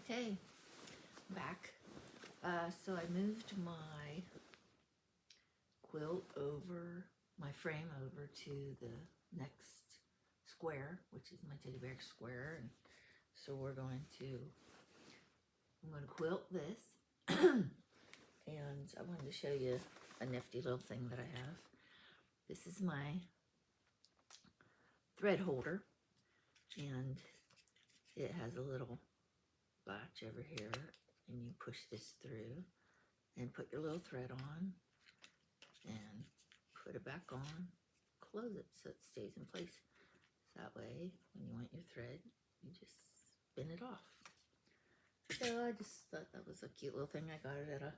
Okay, back. So I moved my quilt over, my frame over to the next square, which is my teddy bear square. And so I'm going to quilt this. And I wanted to show you a nifty little thing that I have. This is my thread holder, and it has a little latch over here, and you push this through and put your little thread on and put it back on, close it so it stays in place. So that way, when you want your thread, you just spin it off. So I just thought that was a cute little thing. I got it at a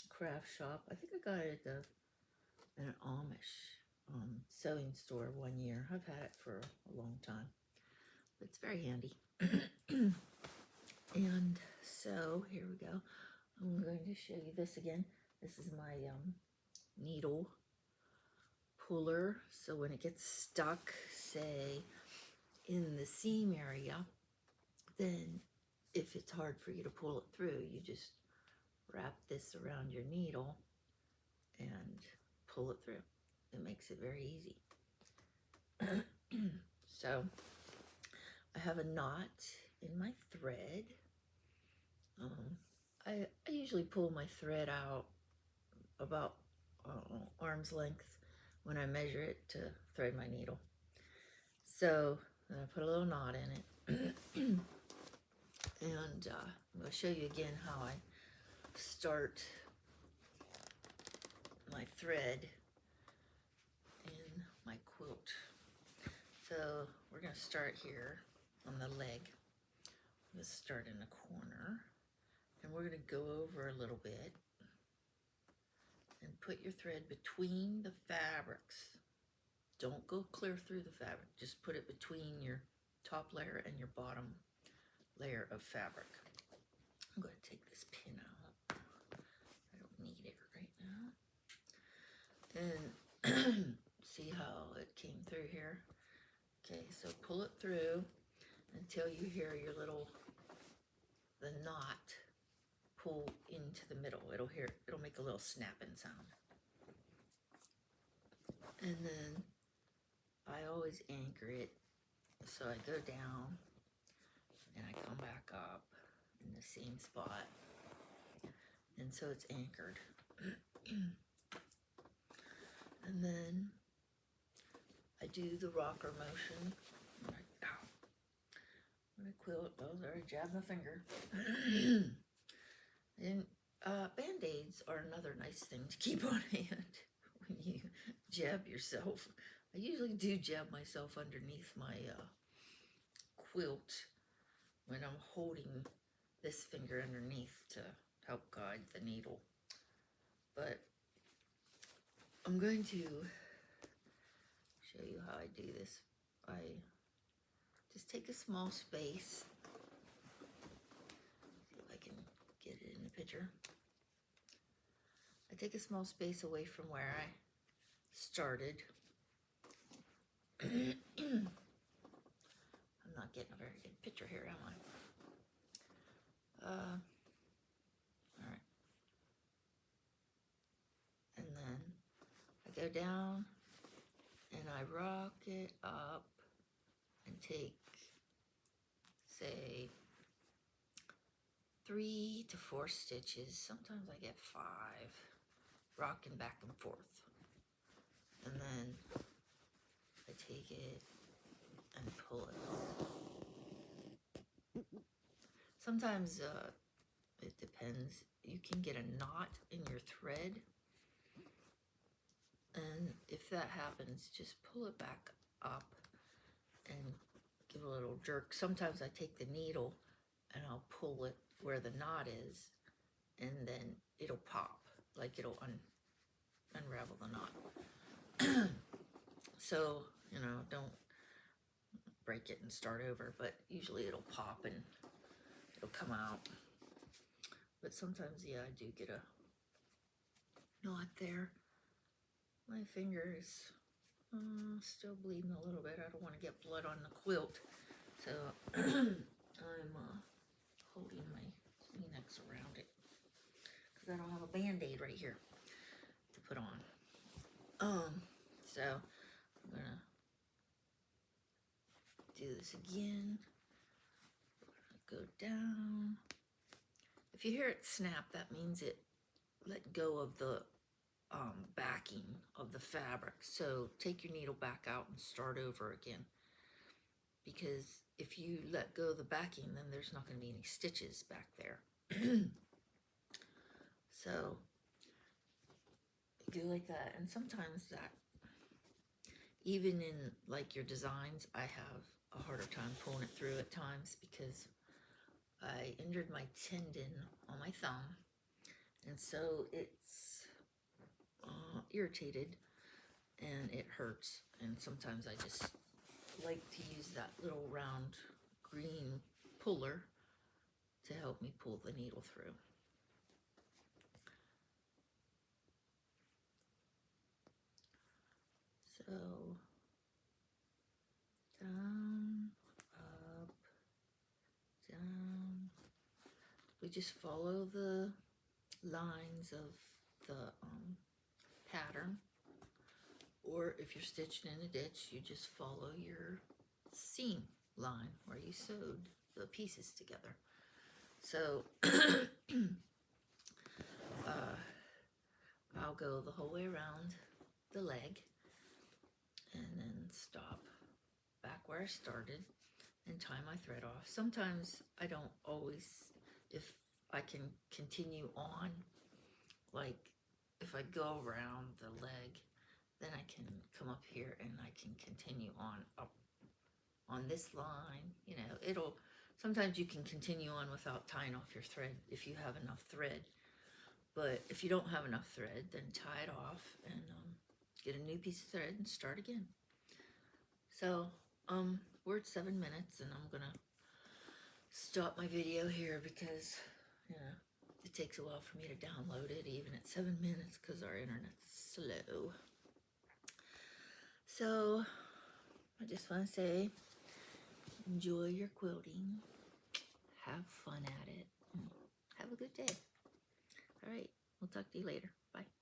craft shop. I think I got it at an Amish sewing store one year. I've had it for a long time. But it's very handy. And so here we go. I'm going to show you this again. This is my needle puller. So when it gets stuck, say, in the seam area, then if it's hard for you to pull it through, you just wrap this around your needle and pull it through. It makes it very easy. So I have a knot in my thread. I usually pull my thread out about arm's length when I measure it to thread my needle. So then I put a little knot in it. And I'm going to show you again how I start my thread in my quilt. So we're going to start here on the leg. Let's start in the corner, and we're going to go over a little bit and put your thread between the fabrics. Don't go clear through the fabric, just put it between your top layer and your bottom layer of fabric. I'm going to take this pin out. I don't need it right now. And see how it came through here? Okay, so pull it through until you hear your the knot pull into the middle. It'll make a little snapping sound. And then I always anchor it. So I go down and I come back up in the same spot. And so it's anchored. And then I do the rocker motion. When I quilt, oh, there I jabbed my finger. And Band-Aids are another nice thing to keep on hand when you jab yourself. I usually do jab myself underneath my quilt when I'm holding this finger underneath to help guide the needle. But I'm going to show you how I do this. I just take a small space. See if I can get it in the picture. I take a small space away from where I started. I'm not getting a very good picture here, am I? All right. And then I go down and I rock it up and take, say, 3 to 4 stitches. Sometimes I get 5, rocking back and forth. And then I take it and pull it. Sometimes it depends. You can get a knot in your thread. And if that happens, just pull it back up and give a little jerk. Sometimes I take the needle and I'll pull it where the knot is, and then it'll pop, like it'll unravel the knot. So, don't break it and start over, but usually it'll pop and it'll come out. But sometimes, yeah, I do get a knot there. My finger is still bleeding a little bit. I don't want to get blood on the quilt. So I'm holding my because I don't have a band-aid right here to put on. So I'm gonna do this again. Go down. If you hear it snap, that means it let go of the backing of the fabric. So take your needle back out and start over again. Because if you let go of the backing, then there's not going to be any stitches back there. So do like that. And sometimes that, even in like your designs, I have a harder time pulling it through at times because I injured my tendon on my thumb, and so it's irritated and it hurts, and sometimes I just like to use that little round green puller to help me pull the needle through. So down, up, down. We just follow the lines of the pattern, or if you're stitching in a ditch, you just follow your seam line where you sewed the pieces together. So I'll go the whole way around the leg and then stop back where I started and tie my thread off. Sometimes I don't always, if I can continue on, like if I go around the leg, then I can come up here and I can continue on up on this line. You know, it'll, sometimes you can continue on without tying off your thread if you have enough thread. But if you don't have enough thread, then tie it off and get a new piece of thread and start again. So we're at 7 minutes, and I'm gonna stop my video here because, you know, it takes a while for me to download it even at 7 minutes because our internet's slow. So I just want to say, enjoy your quilting, have fun at it, have a good day. All right, we'll talk to you later. Bye.